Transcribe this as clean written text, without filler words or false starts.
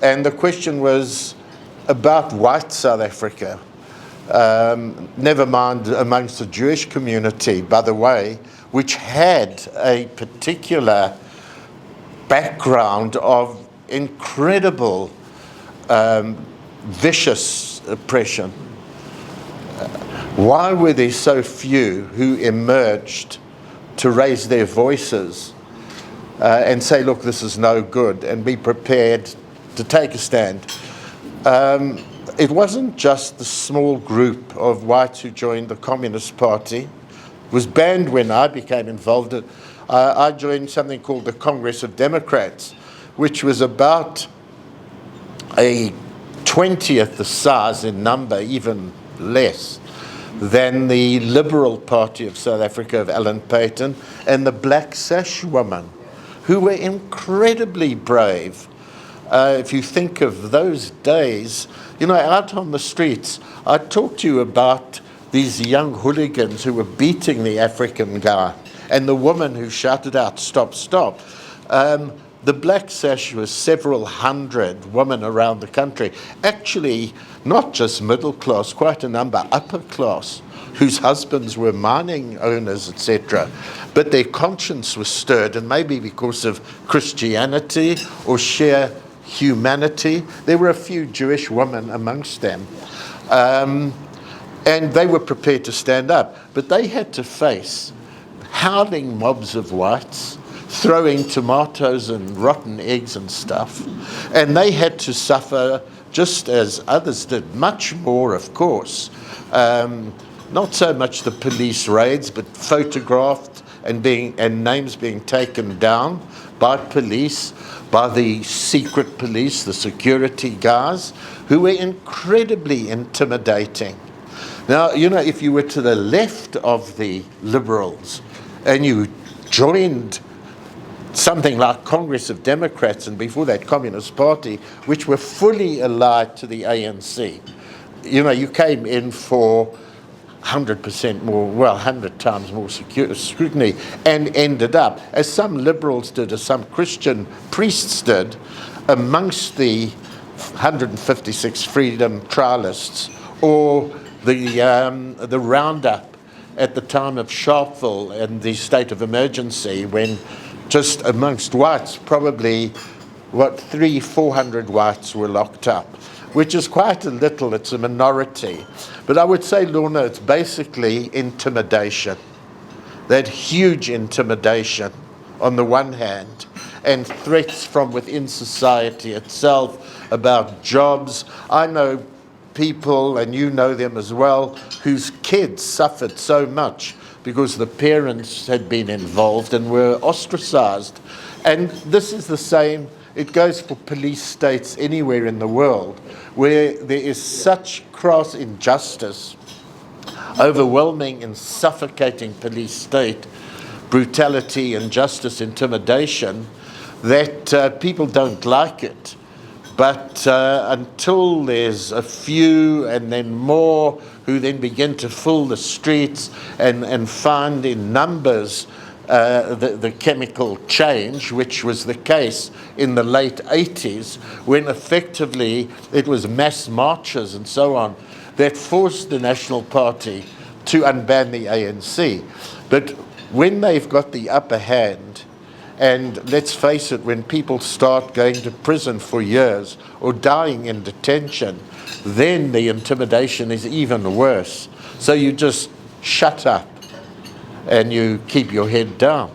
And the question was about white South Africa, never mind amongst the Jewish community, by the way, which had a particular background of incredible vicious oppression. Why were there so few who emerged to raise their voices and say, look, this is no good, and be prepared to take a stand? It wasn't just the small group of whites who joined the Communist Party. It was banned when I became involved. I joined something called the Congress of Democrats, which was about a 20th the size in number, even less, than the Liberal Party of South Africa of Alan Paton and the Black Sash women, who were incredibly brave. If you think of those days, you know, out on the streets, I talked to you about these young hooligans who were beating the African guy and the woman who shouted out, stop, stop. The Black Sash was several hundred women around the country, actually not just middle class, quite a number upper class, whose husbands were mining owners, etc. But their conscience was stirred, and maybe because of Christianity or sheer humanity. There were a few Jewish women amongst them. And they were prepared to stand up. But they had to face howling mobs of whites, throwing tomatoes and rotten eggs and stuff. And they had to suffer, just as others did, much more, of course. Not so much the police raids, but photographed and names being taken down by police, by the secret police, the security guys, who were incredibly intimidating. Now, you know, if you were to the left of the Liberals and you joined something like Congress of Democrats and before that Communist Party, which were fully allied to the ANC, you know, you came in for 100% more, well, 100 times more scrutiny, and ended up, as some liberals did, as some Christian priests did, amongst the 156 freedom trialists, or the roundup at the time of Sharpeville and the state of emergency, when just amongst whites, probably, 400 whites were locked up, which is quite a little, it's a minority. But I would say, Lorna, it's basically intimidation. That huge intimidation on the one hand, and threats from within society itself about jobs. I know people, and you know them as well, whose kids suffered so much because the parents had been involved and were ostracized. And this is the same, it goes for police states anywhere in the world, where there is such crass injustice, overwhelming and suffocating police state, brutality, injustice, intimidation, that people don't like it. But until there's a few and then more who then begin to fill the streets and find in numbers the chemical change, which was the case in the late 80s, when effectively it was mass marches and so on that forced the National Party to unban the ANC. But when they've got the upper hand, and let's face it, when people start going to prison for years or dying in detention, then the intimidation is even worse. So you just shut up and you keep your head down.